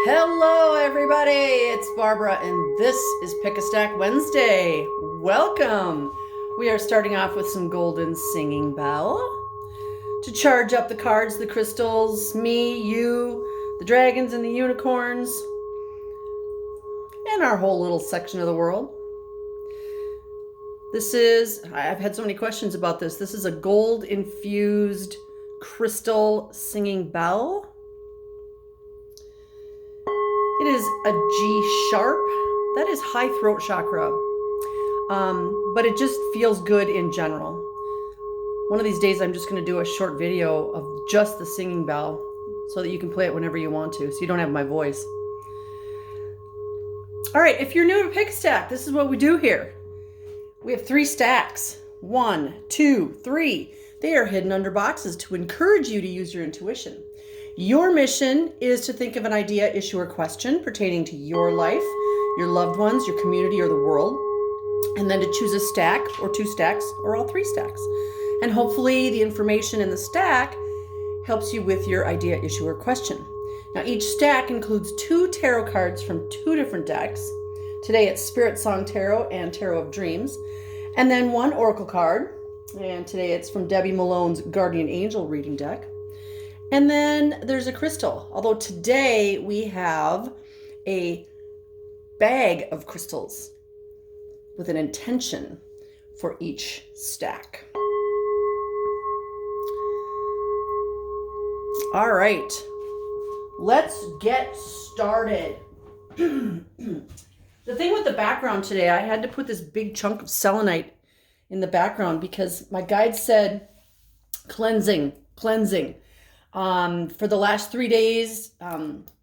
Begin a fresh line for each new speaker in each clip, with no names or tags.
Hello, everybody. It's Barbara, and this is Pick a Stack Wednesday. Welcome. We are starting off with some golden singing bell to charge up the cards, the crystals, me, you, the dragons, and the unicorns, and our whole little section of the world. I've had so many questions about this. This is a gold infused crystal singing bell. It is a G sharp. That is high throat chakra. But it just feels good in general. One of these days I'm just going to do a short video of just the singing bell so that you can play it whenever you want to, so you don't have my voice. All right, if you're new to Pick a Stack, this is what we do here. We have 3 stacks. 1, 2, 3. They are hidden under boxes to encourage you to use your intuition. Your mission is to think of an idea, issue, or question pertaining to your life, your loved ones, your community, or the world, and then to choose a stack, or 2 stacks, or all 3 stacks. And hopefully the information in the stack helps you with your idea, issue, or question. Now each stack includes 2 tarot cards from 2 different decks. Today it's Spirit Song Tarot and Tarot of Dreams. And then 1 Oracle card. And today it's from Debbie Malone's Guardian Angel reading deck. And then there's a crystal. Although today we have a bag of crystals with an intention for each stack. All right, let's get started. The thing with the background today, I had to put this big chunk of selenite in the background because my guide said cleansing. For the last 3 days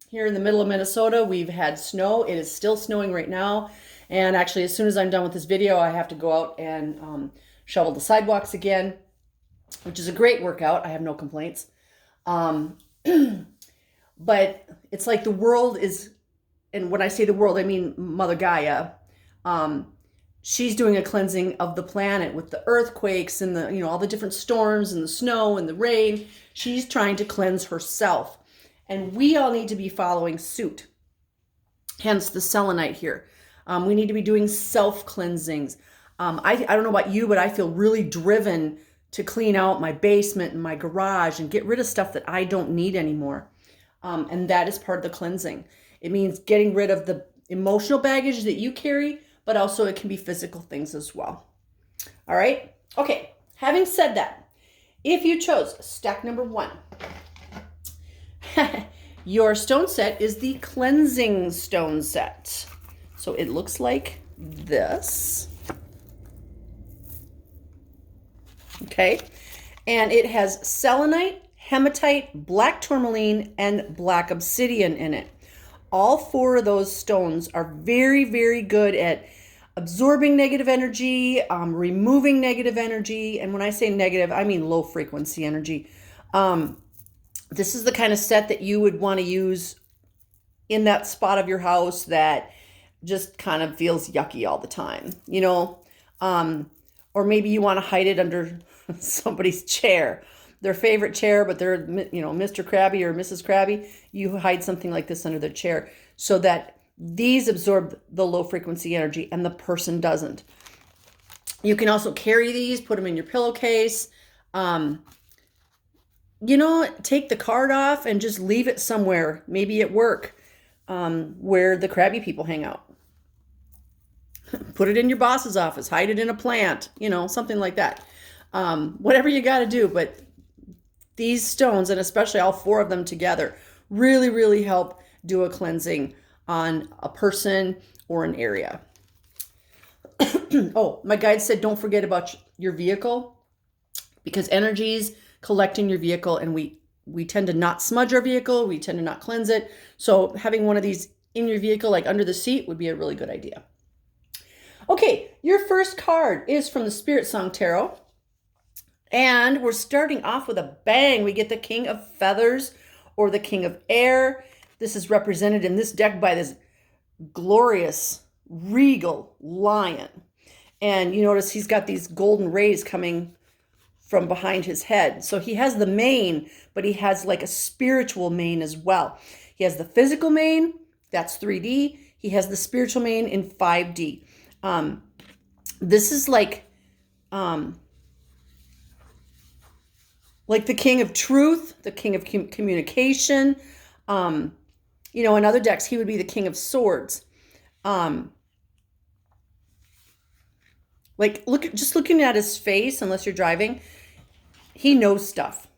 here in the middle of Minnesota, we've had snow. It is still snowing right now. And actually, as soon as I'm done with this video, I have to go out and shovel the sidewalks again, which is a great workout. I have no complaints. But it's like the world is, and when I say the world, I mean Mother Gaia. She's doing a cleansing of the planet with the earthquakes and the, all the different storms and the snow and the rain. She's trying to cleanse herself. And we all need to be following suit. Hence the selenite here. We need to be doing self-cleansings. I don't know about you, but I feel really driven to clean out my basement and my garage and get rid of stuff that I don't need anymore. And that is part of the cleansing. It means getting rid of the emotional baggage that you carry, but also it can be physical things as well. All right. Okay. Having said that, if you chose stack number 1, your stone set is the cleansing stone set. So it looks like this. Okay. And it has selenite, hematite, black tourmaline, and black obsidian in it. All 4 of those stones are very, very good at absorbing negative energy, removing negative energy. And when I say negative, I mean low frequency energy. This is the kind of set that you would want to use in that spot of your house that just kind of feels yucky all the time, or maybe you want to hide it under somebody's chair, their favorite chair, but they're, Mr. Krabby or Mrs. Krabby. You hide something like this under their chair so that these absorb the low frequency energy and the person doesn't. You can also carry these, put them in your pillowcase. Take the card off and just leave it somewhere, maybe at work, where the crabby people hang out. Put it in your boss's office, hide it in a plant, something like that. Whatever you got to do, but these stones, and especially all 4 of them together, really, really help do a cleansing on a person or an area. Oh, my guide said don't forget about your vehicle, because energies collect in your vehicle, and we tend to not smudge our vehicle. We tend to not cleanse it. So having one of these in your vehicle, like under the seat, would be a really good idea. Okay, your first card is from the Spirit Song Tarot. And we're starting off with a bang. We get the King of Feathers or the King of Air. This is represented in this deck by this glorious, regal lion. And you notice he's got these golden rays coming from behind his head. So he has the mane, but he has like a spiritual mane as well. He He has the physical main, that's 3D. He has the spiritual main in 5D. This is like the king of truth, the king of communication. You know, in other decks, he would be the king of swords. Like, just looking at his face, unless you're driving, he knows stuff.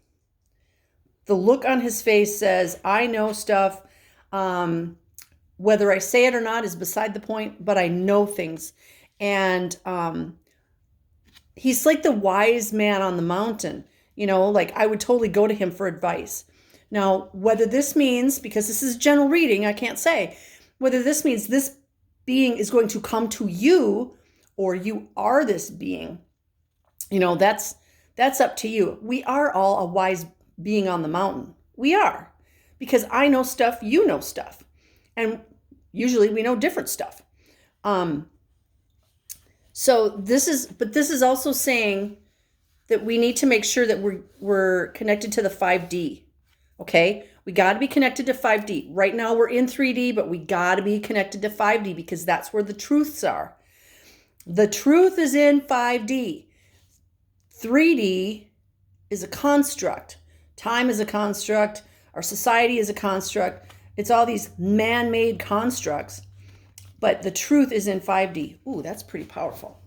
The look on his face says, I know stuff. Whether I say it or not is beside the point, but I know things. And he's like the wise man on the mountain. You know, like I would totally go to him for advice. Now, whether this means, because this is general reading, I can't say, whether this means this being is going to come to you or you are this being, you know, that's up to you. We are all a wise being on the mountain. We are, because I know stuff, you know stuff. And usually we know different stuff. So this is also saying that we need to make sure that we're connected to the 5D. Okay? We got to be connected to 5D. Right now we're in 3D, but we got to be connected to 5D because that's where the truths are. The truth is in 5D. 3D is a construct. Time is a construct. Our society is a construct. It's all these man-made constructs. But the truth is in 5D. Ooh, that's pretty powerful.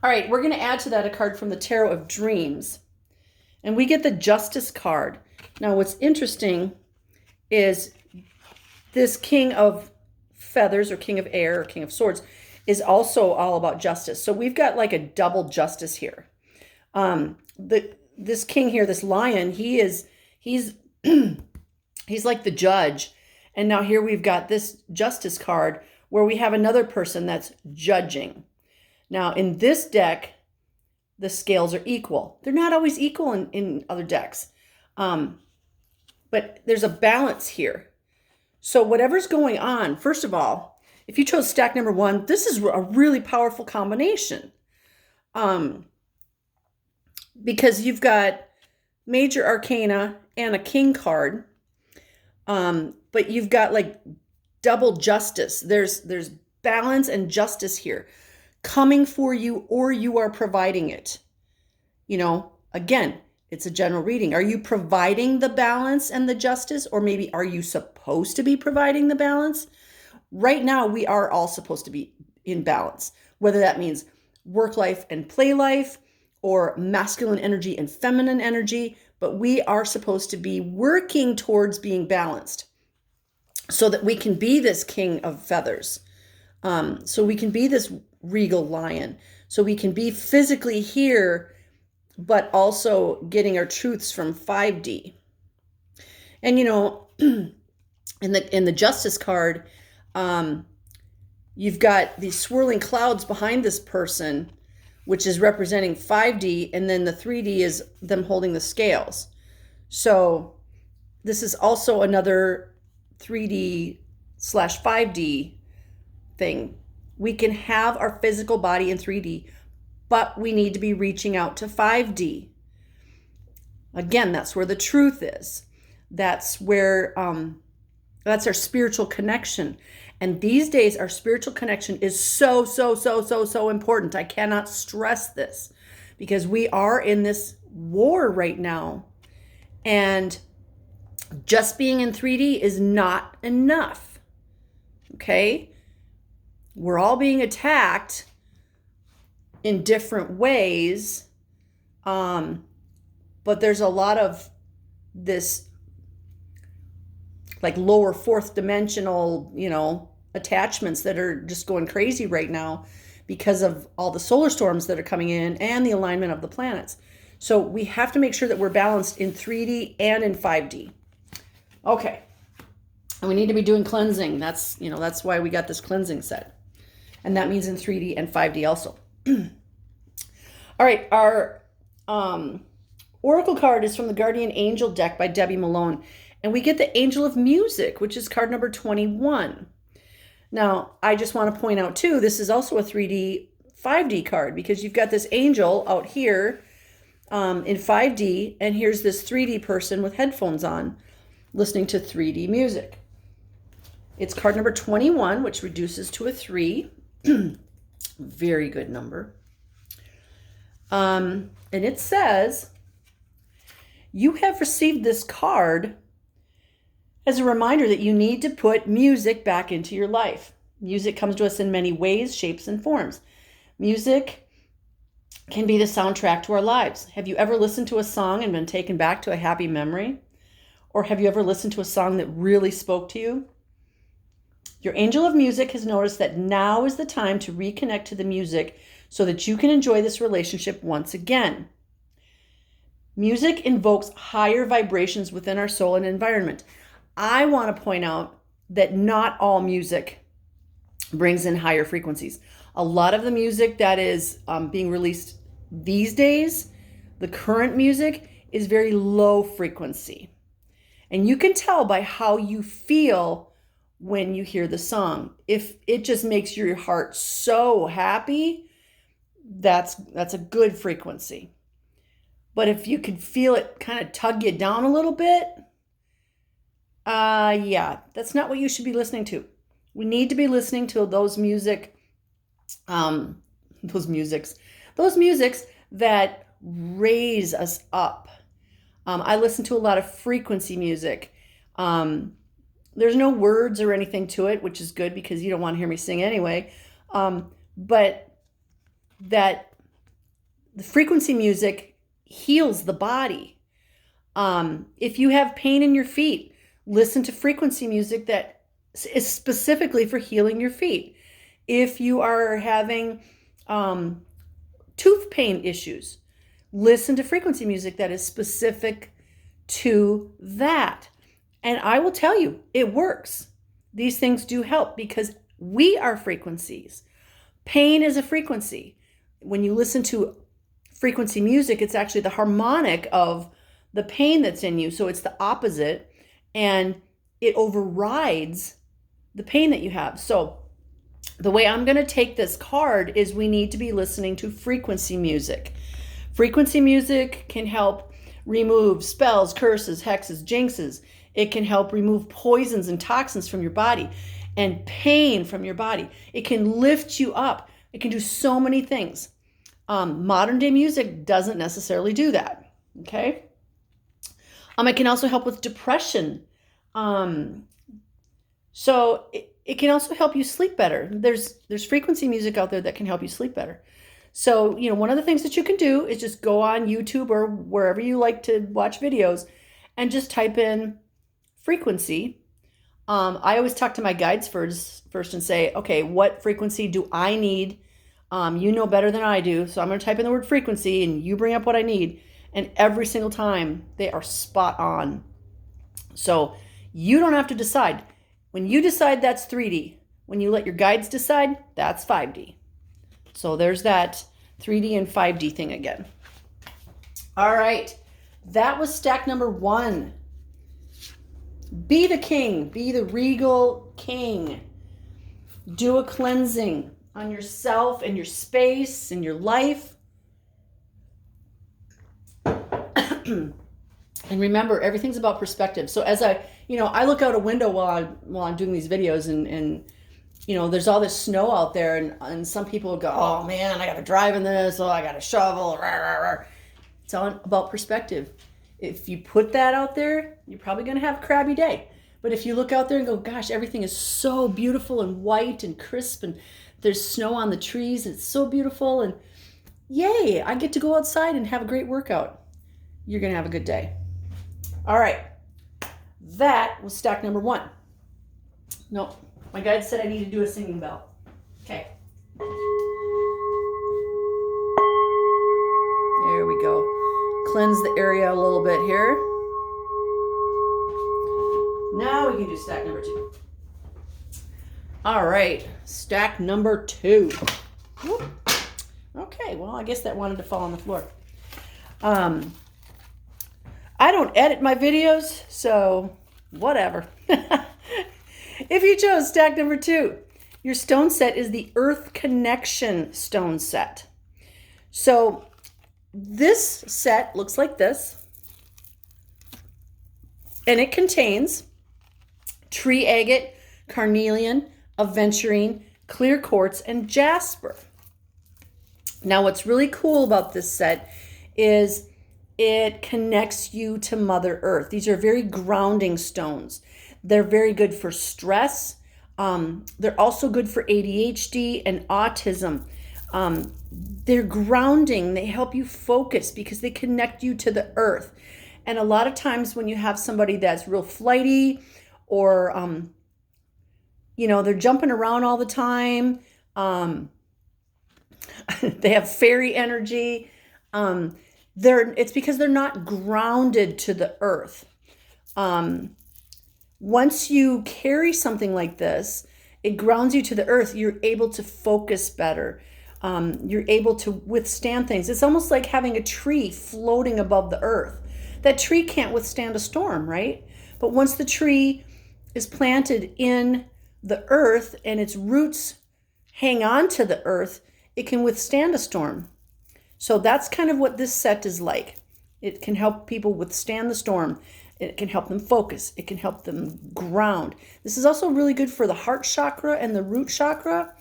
All right, we're going to add to that a card from the Tarot of Dreams. And we get the Justice card. Now, what's interesting is this King of Feathers or King of Air or King of Swords is also all about justice. So we've got like a double justice here. This king here, this lion, he's like the judge. And now here we've got this Justice card where we have another person that's judging. Now in this deck, the scales are equal. They're not always equal in other decks. But there's a balance here. So whatever's going on, first of all, if you chose stack number 1, this is a really powerful combination. Because you've got major arcana and a king card. But you've got like double justice. There's balance and justice here coming for you, or you are providing it. You know, again, it's a general reading. Are you providing the balance and the justice, or maybe are you supposed to be providing the balance? Right now, we are all supposed to be in balance, whether that means work life and play life, or masculine energy and feminine energy, but we are supposed to be working towards being balanced so that we can be this king of feathers. So we can be this regal lion. So we can be physically here, but also getting our truths from 5D. And, you know, in the Justice card, you've got these swirling clouds behind this person, which is representing 5D, and then the 3D is them holding the scales. So this is also another 3D/5D thing. We can have our physical body in 3D, but we need to be reaching out to 5D. Again, that's where the truth is. That's where, that's our spiritual connection. And these days, our spiritual connection is so important. I cannot stress this because we are in this war right now. And just being in 3D is not enough. Okay? We're all being attacked in different ways. But there's a lot of this like lower fourth dimensional, you know, attachments that are just going crazy right now because of all the solar storms that are coming in and the alignment of the planets. So we have to make sure that we're balanced in 3D and in 5D. Okay. And we need to be doing cleansing. That's, you know, that's why we got this cleansing set. And that means in 3D and 5D also. All right. Our Oracle card is from the Guardian Angel deck by Debbie Malone. And we get the Angel of Music, which is card number 21. Now, I just want to point out, too, this is also a 3D, 5D card because you've got this angel out here in 5D, and here's this 3D person with headphones on. listening to 3D music. It's card number 21, which reduces to a 3. Very good number. And it says, you have received this card as a reminder that you need to put music back into your life. Music comes to us in many ways, shapes, and forms. Music can be the soundtrack to our lives. Have you ever listened to a song and been taken back to a happy memory? Or have you ever listened to a song that really spoke to you? Your angel of music has noticed that now is the time to reconnect to the music so that you can enjoy this relationship once again. Music invokes higher vibrations within our soul and environment. I want to point out that not all music brings in higher frequencies. A lot of the music that is being released these days, the current music, is very low frequency. And you can tell by how you feel when you hear the song. If it just makes your heart so happy, that's a good frequency. But if you could feel it kind of tug you down a little bit, yeah, that's not what you should be listening to. We need to be listening to those musics that raise us up. I listen to a lot of frequency music. There's no words or anything to it, which is good because you don't want to hear me sing anyway. But that the frequency music heals the body. If you have pain in your feet, listen to frequency music that is specifically for healing your feet. If you are having tooth pain issues, listen to frequency music that is specific to that. And I will tell you, it works. These things do help because we are frequencies. Pain is a frequency. When you listen to frequency music, it's actually the harmonic of the pain that's in you. So it's the opposite, and it overrides the pain that you have. So the way I'm going to take this card is we need to be listening to frequency music. Frequency music can help remove spells, curses, hexes, jinxes. It can help remove poisons and toxins from your body and pain from your body. It can lift you up. It can do so many things. Modern day music doesn't necessarily do that. Okay. It can also help with depression. So it can also help you sleep better. There's frequency music out there that can help you sleep better. So, one of the things that you can do is just go on YouTube or wherever you like to watch videos and just type in frequency. I always talk to my guides first and say, okay, what frequency do I need? You know better than I do. So I'm going to type in the word frequency and you bring up what I need. And every single time they are spot on. So you don't have to decide. When you decide, that's 3D. When you let your guides decide, that's 5D. So there's that 3D and 5D thing again. All right. That was stack number 1. Be the king. Be the regal king. Do a cleansing on yourself and your space and your life. And remember, everything's about perspective. So as I look out a window while I'm doing these videos and there's all this snow out there and some people go, oh man, I got to drive in this. Oh, I got to shovel. Rah, rah, rah. It's all about perspective. If you put that out there, you're probably going to have a crabby day. But if you look out there and go, gosh, everything is so beautiful and white and crisp and there's snow on the trees. It's so beautiful. And yay, I get to go outside and have a great workout. You're going to have a good day. All right. That was stack number 1. No, my guide said I need to do a singing bell. Okay. There we go. Cleanse the area a little bit here. Now we can do stack number 2. All right, stack number 2. Whoop. Okay, well, I guess that wanted to fall on the floor. I don't edit my videos, so whatever. If you chose stack number 2, your stone set is the Earth Connection stone set. So this set looks like this. And it contains tree agate, carnelian, aventurine, clear quartz, and jasper. Now, what's really cool about this set is it connects you to Mother Earth. These are very grounding stones. They're very good for stress. They're also good for ADHD and autism. They're grounding. They help you focus because they connect you to the earth. And a lot of times when you have somebody that's real flighty or, they're jumping around all the time, they have fairy energy, it's because they're not grounded to the earth. Once you carry something like this, it grounds you to the earth. You're able to focus better. You're able to withstand things. It's almost like having a tree floating above the earth. That tree can't withstand a storm, right? But once the tree is planted in the earth and its roots hang on to the earth, it can withstand a storm. So that's kind of what this set is like. It can help people withstand the storm. It can help them focus. It can help them ground. This is also really good for the heart chakra and the root chakra.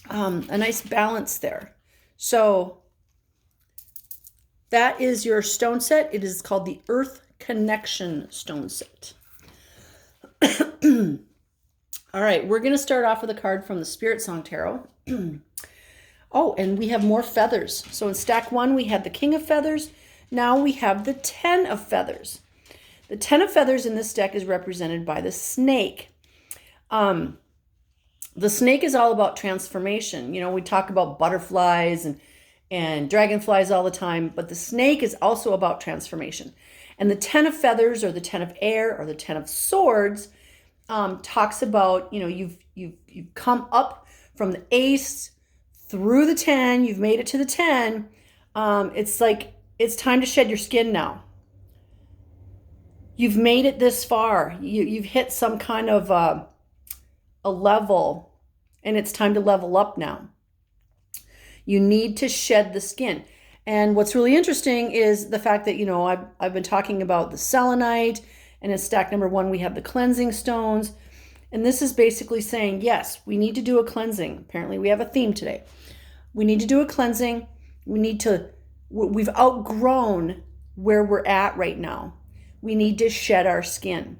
A nice balance there. So that is your stone set. It is called the Earth Connection Stone Set. All right, we're going to start off with a card from the Spirit Song Tarot. Oh, and we have more feathers. So in stack 1, we had the King of Feathers. Now we have the 10 of Feathers. The 10 of Feathers in this deck is represented by the snake. The snake is all about transformation. We talk about butterflies and dragonflies all the time, but the snake is also about transformation. And the 10 of Feathers or the 10 of Air or the 10 of Swords talks about, you've come up from the ace through the 10, you've made it to the 10. It's like, it's time to shed your skin now. You've made it this far. You've hit some kind of a level, and it's time to level up now. You need to shed the skin. And what's really interesting is the fact that, I've been talking about the selenite, and in stack number 1, we have the cleansing stones. And this is basically saying, yes, we need to do a cleansing. Apparently we have a theme today. We need to do a cleansing. We've outgrown where we're at right now. We need to shed our skin.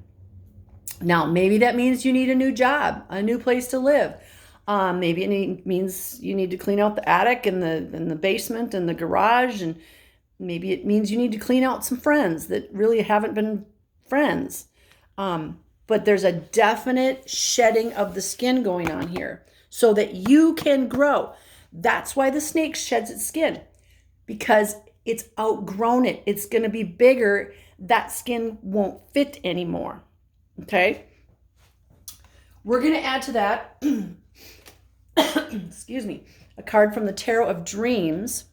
Now, maybe that means you need a new job, a new place to live. Maybe it means you need to clean out the attic and the basement and the garage. And maybe it means you need to clean out some friends that really haven't been friends. But there's a definite shedding of the skin going on here so that you can grow. That's why the snake sheds its skin, because it's outgrown it. It's going to be bigger. That skin won't fit anymore. Okay? We're going to add to that, excuse me, a card from the Tarot of Dreams.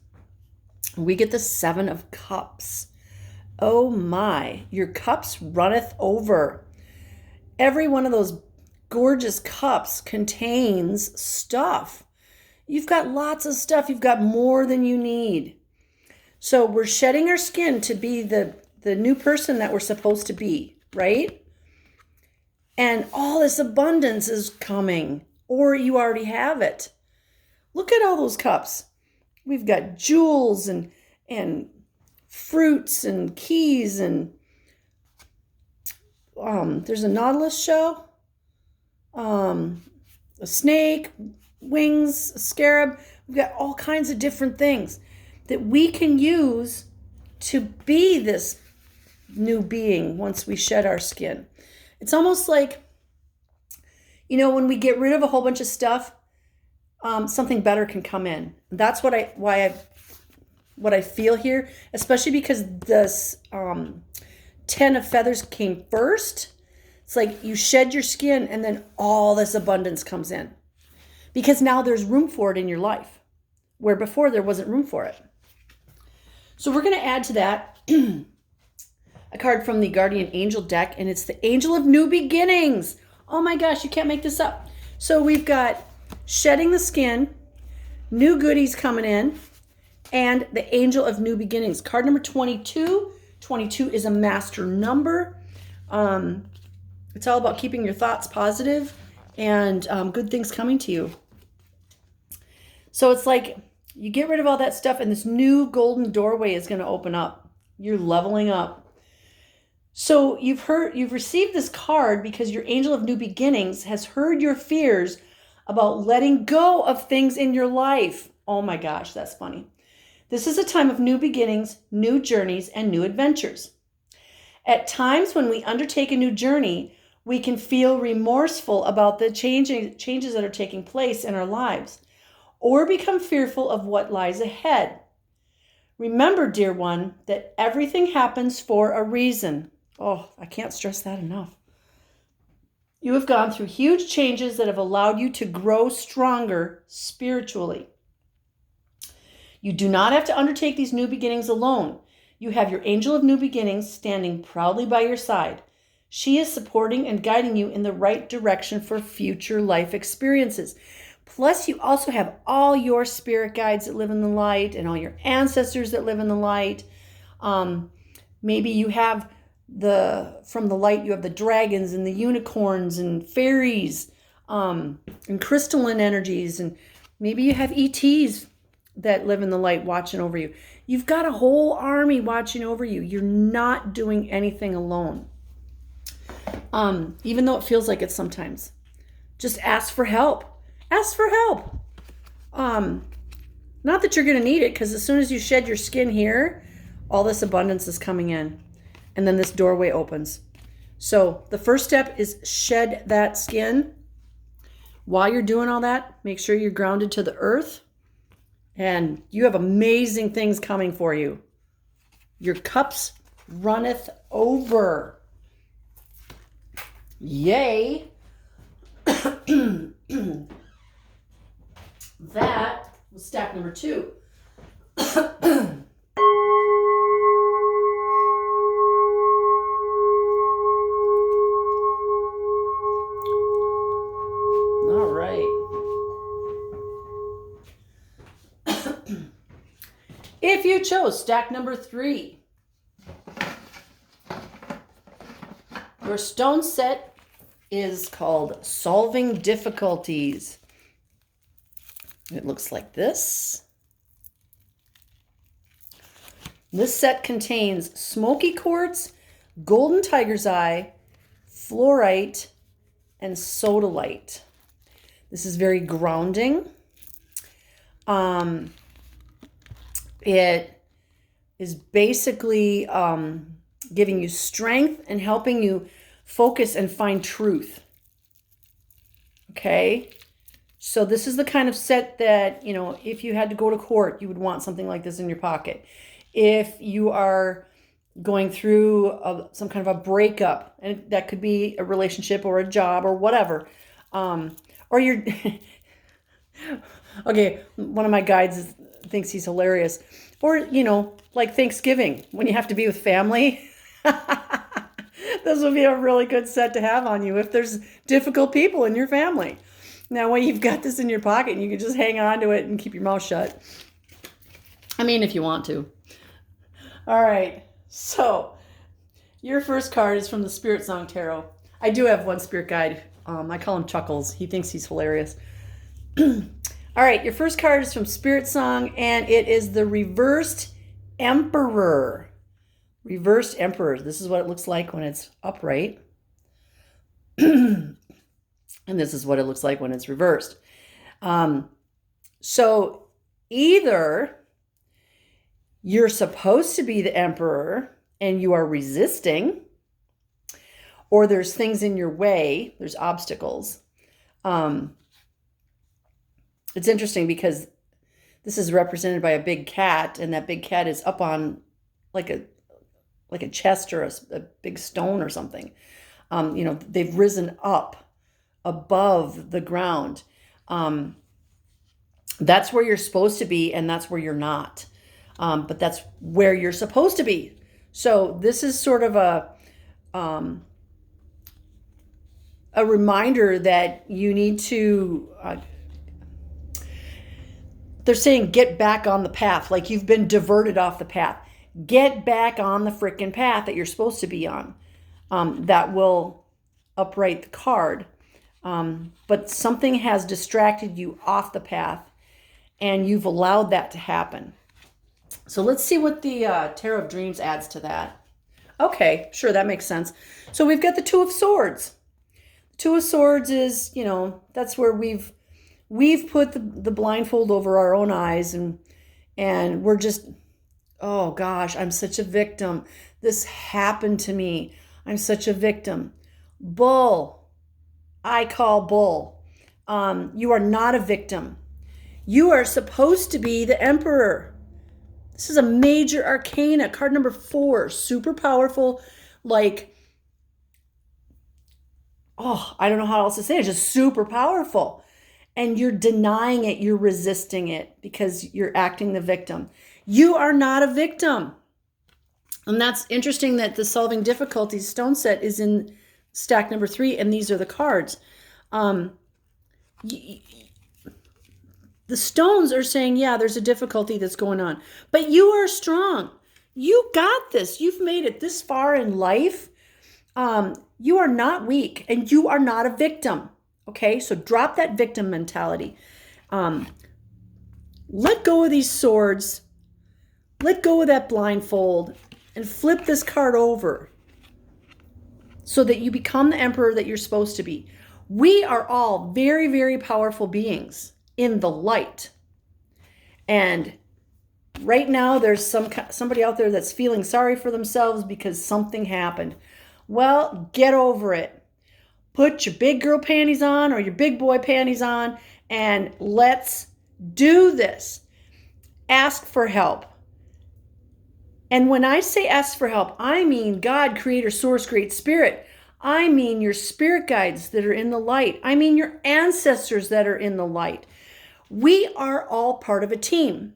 We get the 7 of Cups. Oh my, your cups runneth over. Every one of those gorgeous cups contains stuff. You've got lots of stuff. You've got more than you need. So we're shedding our skin to be the new person that we're supposed to be, right? And all this abundance is coming, or you already have it. Look at all those cups. We've got jewels and fruits and keys and there's a nautilus shell, a snake, wings, a scarab. We've got all kinds of different things that we can use to be this new being once we shed our skin. It's almost like, when we get rid of a whole bunch of stuff, something better can come in. That's what I feel here, especially because this 10 of Feathers came first. It's like you shed your skin and then all this abundance comes in, because now there's room for it in your life where before there wasn't room for it. So we're going to add to that a card from the Guardian Angel deck, and it's the Angel of New Beginnings. Oh my gosh, you can't make this up. So we've got shedding the skin, new goodies coming in, and the Angel of New Beginnings. Card number 22. 22 is a master number. It's all about keeping your thoughts positive and good things coming to you. So it's like you get rid of all that stuff and this new golden doorway is going to open up. You're leveling up. So you've received this card because your angel of new beginnings has heard your fears about letting go of things in your life. Oh my gosh, that's funny. This is a time of new beginnings, new journeys, and new adventures. At times when we undertake a new journey, we can feel remorseful about the changes that are taking place in our lives, or become fearful of what lies ahead. Remember, dear one, that everything happens for a reason. Oh, I can't stress that enough. You have gone through huge changes that have allowed you to grow stronger spiritually. You do not have to undertake these new beginnings alone. You have your angel of new beginnings standing proudly by your side. She is supporting and guiding you in the right direction for future life experiences. Plus, you also have all your spirit guides that live in the light and all your ancestors that live in the light. Maybe you have from the light, you have the dragons and the unicorns and fairies and crystalline energies. And maybe you have ETs that live in the light watching over you. You've got a whole army watching over you. You're not doing anything alone. Even though it feels like it sometimes. Just ask for help. Ask for help. Not that you're going to need it, because as soon as you shed your skin here, all this abundance is coming in. And then this doorway opens. So the first step is shed that skin. While you're doing all that, make sure you're grounded to the earth. And you have amazing things coming for you. Your cups runneth over. Yay. That was stack number 2. All right. If you chose stack number 3, your stone set is called Solving Difficulties. It looks like this. This set contains smoky quartz, golden tiger's eye, fluorite, and sodalite. This is very grounding. It is basically giving you strength and helping you focus and find truth. Okay? So this is the kind of set that, if you had to go to court, you would want something like this in your pocket. If you are going through some kind of a breakup, and that could be a relationship or a job or whatever, or you're... Okay, one of my guides thinks he's hilarious. Or, like Thanksgiving, when you have to be with family. This would be a really good set to have on you if there's difficult people in your family. Now, when you've got this in your pocket, you can just hang on to it and keep your mouth shut. I mean, if you want to. All right, so your first card is from the Spirit Song Tarot. I do have one spirit guide. I call him Chuckles. He thinks he's hilarious. All right, your first card is from Spirit Song, and it is the Reversed Emperor. Reversed Emperor. This is what it looks like when it's upright. And this is what it looks like when it's reversed. So either you're supposed to be the emperor and you are resisting, or there's things in your way, there's obstacles. It's interesting because this is represented by a big cat, and that big cat is up on like a chest or a big stone or something. They've risen up above the ground. That's where you're supposed to be, and that's where you're not. But that's where you're supposed to be. So this is sort of a reminder that you need to... they're saying get back on the path, like you've been diverted off the path. Get back on the freaking path that you're supposed to be on. that will upright the card. But something has distracted you off the path, and you've allowed that to happen. So let's see what the Tarot of Dreams adds to that. Okay, sure, that makes sense. So we've got the Two of Swords. The Two of Swords is, that's where we've put the blindfold over our own eyes, and we're just, oh gosh, I'm such a victim. This happened to me. I'm such a victim. Bull. I call bull. You are not a victim. You are supposed to be the Emperor. This is a major arcana, card number 4, super powerful, I don't know how else to say it, just super powerful. And you're denying it, you're resisting it because you're acting the victim. You are not a victim. And that's interesting that the Solving Difficulties stone set is in stack number 3, and these are the cards. The stones are saying, yeah, there's a difficulty that's going on, but you are strong. You got this. You've made it this far in life. You are not weak, and you are not a victim. Okay, so drop that victim mentality. Let go of these swords. Let go of that blindfold and flip this card over so that you become the Emperor that you're supposed to be. We are all very, very powerful beings in the light. And right now there's somebody out there that's feeling sorry for themselves because something happened. Well, get over it. Put your big girl panties on or your big boy panties on, and let's do this. Ask for help. And when I say ask for help, I mean God, Creator, Source, Great Spirit. I mean your spirit guides that are in the light. I mean your ancestors that are in the light. We are all part of a team.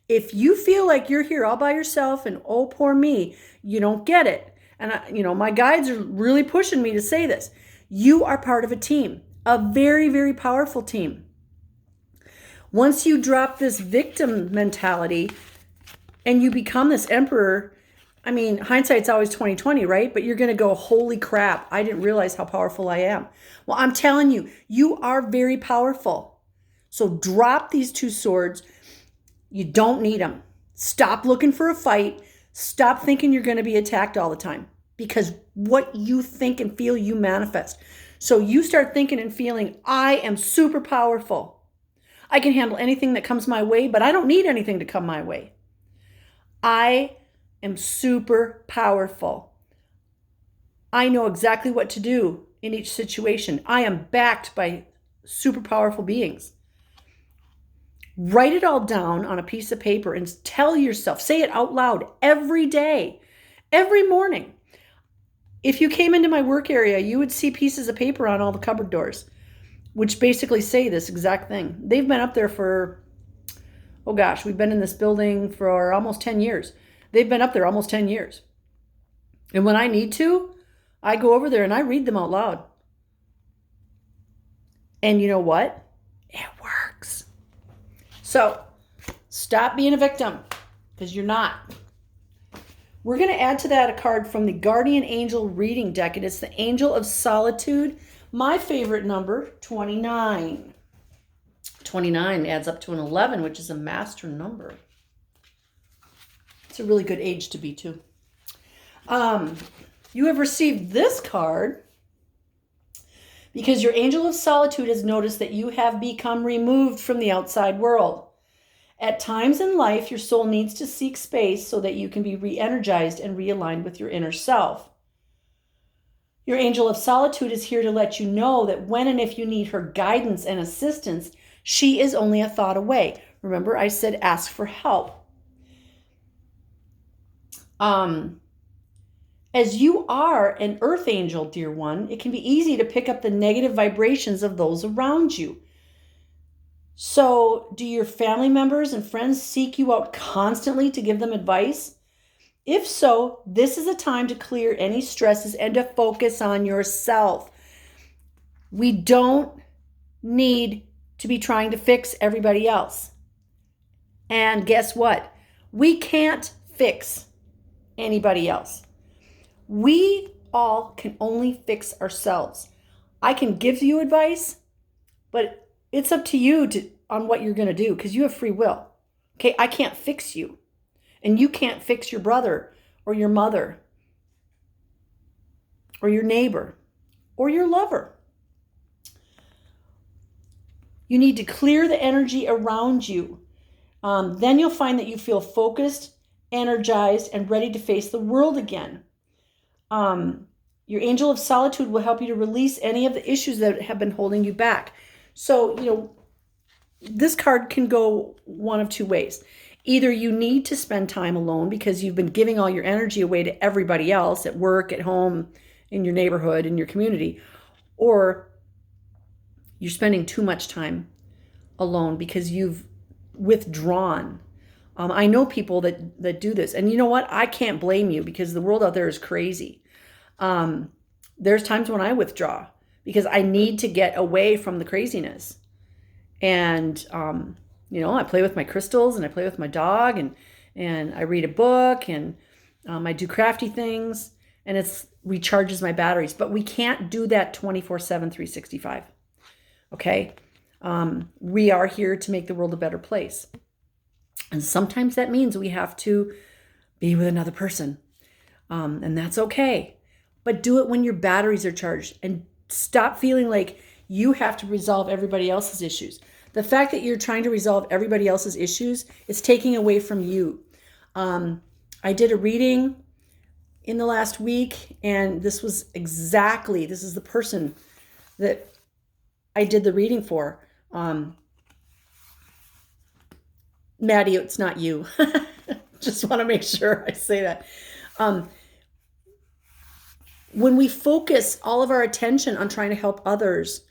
If you feel like you're here all by yourself and oh, poor me, you don't get it. And my guides are really pushing me to say this. You are part of a team, a very, very powerful team. Once you drop this victim mentality and you become this Emperor, I mean, hindsight's always 20/20, right? But you're going to go, holy crap, I didn't realize how powerful I am. Well, I'm telling you, you are very powerful. So drop these two swords. You don't need them. Stop looking for a fight. Stop thinking you're going to be attacked all the time, because what you think and feel, you manifest. So you start thinking and feeling, I am super powerful. I can handle anything that comes my way, but I don't need anything to come my way. I am super powerful. I know exactly what to do in each situation. I am backed by super powerful beings. Write it all down on a piece of paper and tell yourself, say it out loud every day, every morning. If you came into my work area, you would see pieces of paper on all the cupboard doors, which basically say this exact thing. They've been up there for, oh gosh, we've been in this building for almost 10 years. They've been up there almost 10 years. And when I need to, I go over there and I read them out loud. And you know what? It works. So stop being a victim, because you're not. We're going to add to that a card from the Guardian Angel reading deck, and it's the Angel of Solitude. My favorite number, 29. 29 adds up to an 11, which is a master number. It's a really good age to be, too. You have received this card because your Angel of Solitude has noticed that you have become removed from the outside world. At times in life, your soul needs to seek space so that you can be re-energized and realigned with your inner self. Your Angel of Solitude is here to let you know that when and if you need her guidance and assistance, she is only a thought away. Remember, I said ask for help. As you are an earth angel, dear one, it can be easy to pick up the negative vibrations of those around you. So, do your family members and friends seek you out constantly to give them advice? If so, this is a time to clear any stresses and to focus on yourself. We don't need to be trying to fix everybody else. And guess what? We can't fix anybody else. We all can only fix ourselves. I can give you advice, but it's up to you on what you're going to do because you have free will. Okay, I can't fix you. And you can't fix your brother or your mother or your neighbor or your lover. You need to clear the energy around you. Then you'll find that you feel focused, energized, and ready to face the world again. Your angel of solitude will help you to release any of the issues that have been holding you back. So, this card can go one of two ways. Either you need to spend time alone because you've been giving all your energy away to everybody else at work, at home, in your neighborhood, in your community, or you're spending too much time alone because you've withdrawn. I know people that do this. And you know what? I can't blame you because the world out there is crazy. There's times when I withdraw because I need to get away from the craziness. And, I play with my crystals and I play with my dog and I read a book and I do crafty things and it recharges my batteries. But we can't do that 24/7, 365. Okay? We are here to make the world a better place. And sometimes that means we have to be with another person. And that's okay. But do it when your batteries are charged and stop feeling like you have to resolve everybody else's issues. The fact that you're trying to resolve everybody else's issues is taking away from you. I did a reading in the last week, and this is the person that I did the reading for. Maddie, it's not you. Just want to make sure I say that. When we focus all of our attention on trying to help others,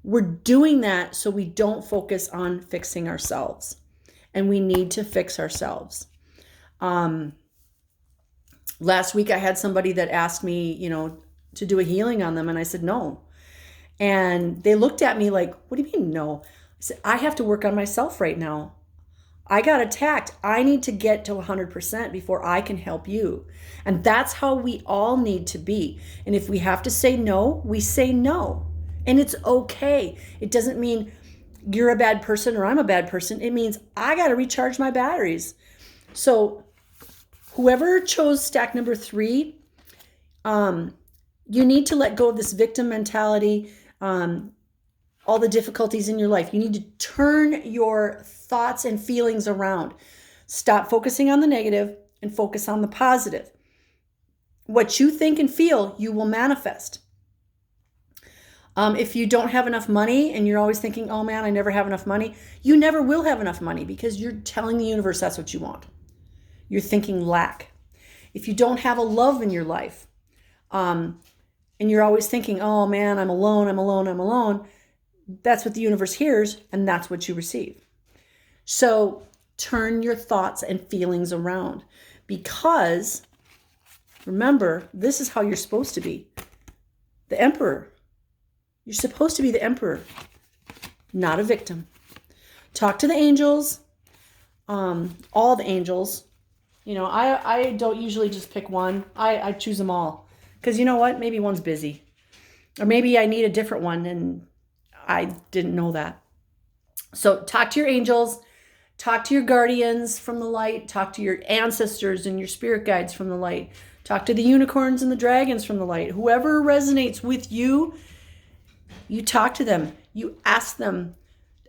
we're doing that so we don't focus on fixing ourselves. And we need to fix ourselves. Last week I had somebody that asked me, to do a healing on them. And I said, no. And they looked at me like, what do you mean no? I said, I have to work on myself right now. I got attacked. I need to get to 100% before I can help you. And that's how we all need to be. And if we have to say no, we say no. And it's okay. It doesn't mean you're a bad person or I'm a bad person. It means I got to recharge my batteries. So whoever chose stack number 3, you need to let go of this victim mentality, all the difficulties in your life. You need to turn your thoughts and feelings around. Stop focusing on the negative and focus on the positive. What you think and feel, you will manifest. If you don't have enough money and you're always thinking, oh man, I never have enough money, you never will have enough money because you're telling the universe that's what you want. You're thinking lack. If you don't have a love in your life, and you're always thinking, oh man, I'm alone, that's what the universe hears, and that's what you receive. So turn your thoughts and feelings around because, remember, this is how you're supposed to be. The emperor. You're supposed to be the emperor, not a victim. Talk to the angels, all the angels. I don't usually just pick one. I choose them all. Because you know what? Maybe one's busy. Or maybe I need a different one and I didn't know that. So talk to your angels. Talk to your guardians from the light. Talk to your ancestors and your spirit guides from the light. Talk to the unicorns and the dragons from the light. Whoever resonates with you, you talk to them. You ask them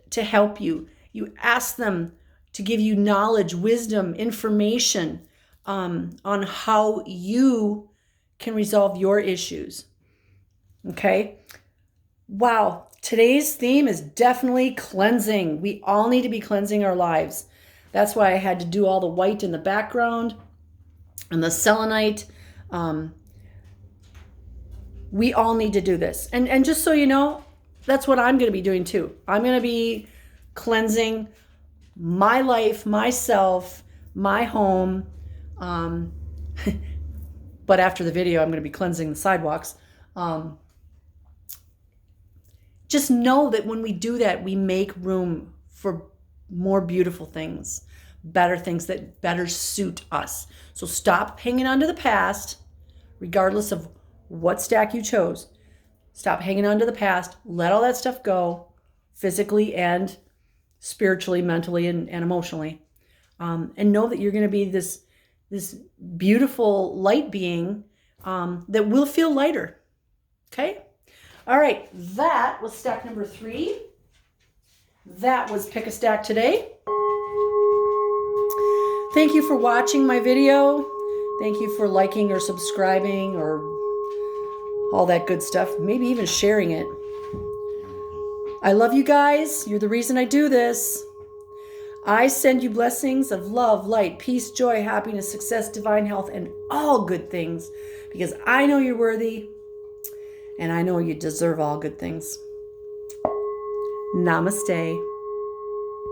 to help you. You ask them to give you knowledge, wisdom, information on how you can resolve your issues. Okay? Wow. Today's theme is definitely cleansing. We all need to be cleansing our lives. That's why I had to do all the white in the background and the selenite. We all need to do this. And just so you know, that's what I'm going to be doing too. I'm going to be cleansing my life, myself, my home. But after the video, I'm going to be cleansing the sidewalks. Just know that when we do that, we make room for more beautiful things, better things that better suit us. So stop hanging on to the past, regardless of what stack you chose. Stop hanging on to the past. Let all that stuff go, physically and spiritually, mentally, and emotionally. And know that you're going to be this beautiful light being that will feel lighter. Okay? All right. That was stack number 3. That was Pick a Stack today. Thank you for watching my video. Thank you for liking or subscribing or all that good stuff. Maybe even sharing it. I love you guys. You're the reason I do this. I send you blessings of love, light, peace, joy, happiness, success, divine health, and all good things because I know you're worthy and I know you deserve all good things. Namaste.